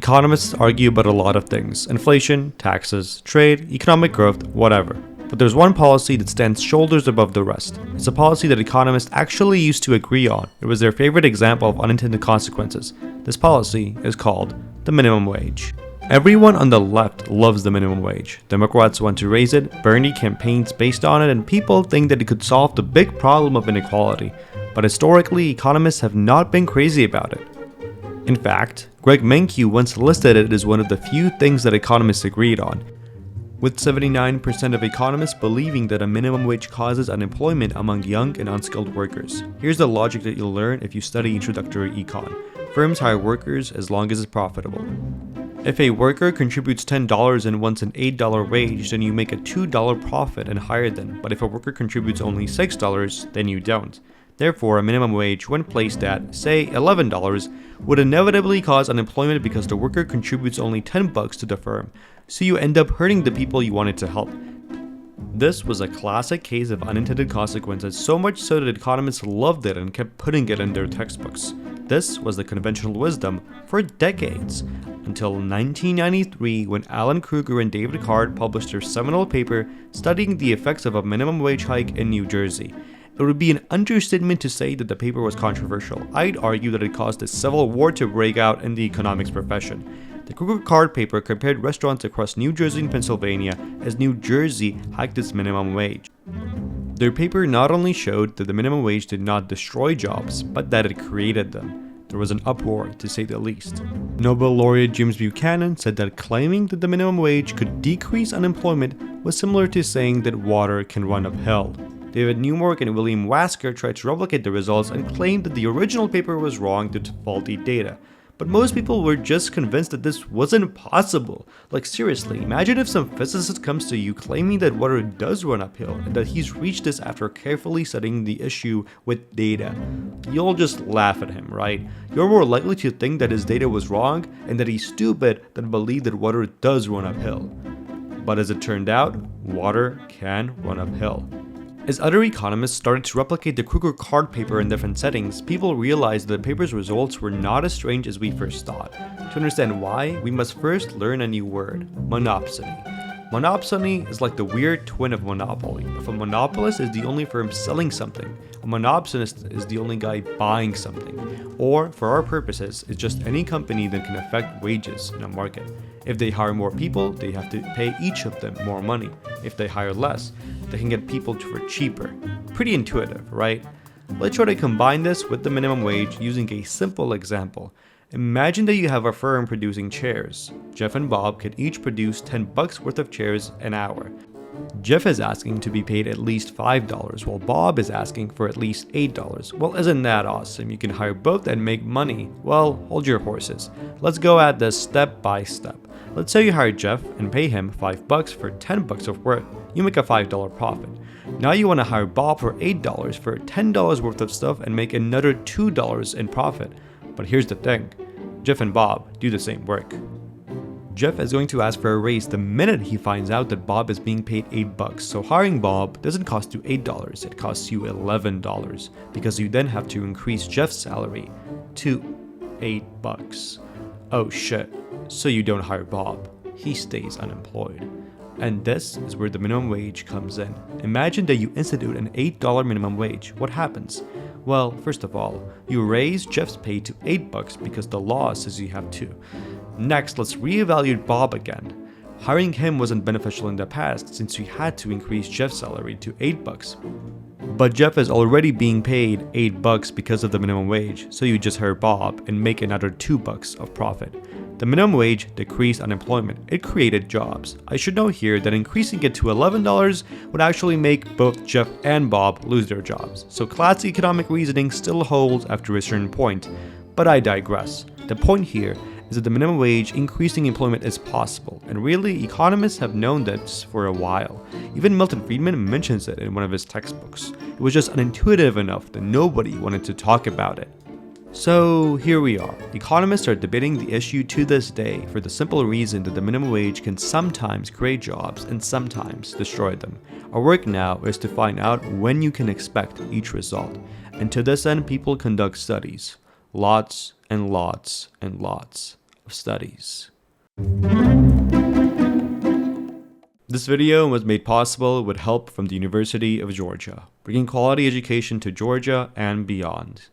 Economists argue about a lot of things: inflation, taxes, trade, economic growth, whatever. But there's one policy that stands shoulders above the rest. It's a policy that economists actually used to agree on. It was their favorite example of unintended consequences. This policy is called the minimum wage. Everyone on the left loves the minimum wage. Democrats want to raise it, Bernie campaigns based on it, and people think that it could solve the big problem of inequality. But historically, economists have not been crazy about it. In fact, Greg Mankiw once listed it as one of the few things that economists agreed on, with 79% of economists believing that a minimum wage causes unemployment among young and unskilled workers. Here's the logic that you'll learn if you study introductory econ. Firms hire workers as long as it's profitable. If a worker contributes $10 and wants an $8 wage, then you make a $2 profit and hire them. But if a worker contributes only $6, then you don't. Therefore, a minimum wage, when placed at, say, $11, would inevitably cause unemployment because the worker contributes only $10 to the firm. So you end up hurting the people you wanted to help. This was a classic case of unintended consequences, so much so that economists loved it and kept putting it in their textbooks. This was the conventional wisdom for decades, until 1993 when Alan Krueger and David Card published their seminal paper studying the effects of a minimum wage hike in New Jersey. It would be an understatement to say that the paper was controversial. I'd argue that it caused a civil war to break out in the economics profession. The Krueger-Card Paper compared restaurants across New Jersey and Pennsylvania as New Jersey hiked its minimum wage. Their paper not only showed that the minimum wage did not destroy jobs, but that it created them. There was an uproar, to say the least. Nobel laureate James Buchanan said that claiming that the minimum wage could decrease unemployment was similar to saying that water can run uphill. David Newmark and William Wasker tried to replicate the results and claimed that the original paper was wrong due to faulty data. But most people were just convinced that this wasn't possible. Like seriously, imagine if some physicist comes to you claiming that water does run uphill and that he's reached this after carefully studying the issue with data. You'll just laugh at him, right? You're more likely to think that his data was wrong and that he's stupid than believe that water does run uphill. But as it turned out, water can run uphill. As other economists started to replicate the Krueger-Card paper in different settings, people realized that the paper's results were not as strange as we first thought. To understand why, we must first learn a new word: monopsony. Monopsony is like the weird twin of monopoly. If a monopolist is the only firm selling something, a monopsonist is the only guy buying something. Or, for our purposes, it's just any company that can affect wages in a market. If they hire more people, they have to pay each of them more money. If they hire less, they can get people for cheaper. Pretty intuitive, right? Let's try to combine this with the minimum wage using a simple example. Imagine that you have a firm producing chairs. Jeff and Bob can each produce $10 worth of chairs an hour. Jeff is asking to be paid at least $5, while Bob is asking for at least $8. Well, isn't that awesome? You can hire both and make money. Well, hold your horses. Let's go at this step by step. Let's say you hire Jeff and pay him $5 for $10 of work. You make a $5 profit. Now you want to hire Bob for $8 for $10 worth of stuff and make another $2 in profit. But here's the thing, Jeff and Bob do the same work. Jeff is going to ask for a raise the minute he finds out that Bob is being paid $8. So hiring Bob doesn't cost you $8, it costs you $11, because you then have to increase Jeff's salary to $8. Oh shit, so you don't hire Bob, he stays unemployed. And this is where the minimum wage comes in. Imagine that you institute an $8 minimum wage. What happens? Well, first of all, you raise Jeff's pay to $8 because the law says you have to. Next, let's reevaluate Bob again. Hiring him wasn't beneficial in the past since you had to increase Jeff's salary to $8. But Jeff is already being paid $8 because of the minimum wage, so you just hire Bob and make another $2 of profit. The minimum wage decreased unemployment. It created jobs. I should note here that increasing it to $11 would actually make both Jeff and Bob lose their jobs. So classic economic reasoning still holds after a certain point. But I digress. The point here is that the minimum wage increasing employment is possible, and really economists have known this for a while. Even Milton Friedman mentions it in one of his textbooks. It was just unintuitive enough that nobody wanted to talk about it. So here we are. Economists are debating the issue to this day for the simple reason that the minimum wage can sometimes create jobs and sometimes destroy them. Our work now is to find out when you can expect each result. And to this end, people conduct studies. Lots and lots and lots of studies. This video was made possible with help from the University of Georgia, bringing quality education to Georgia and beyond.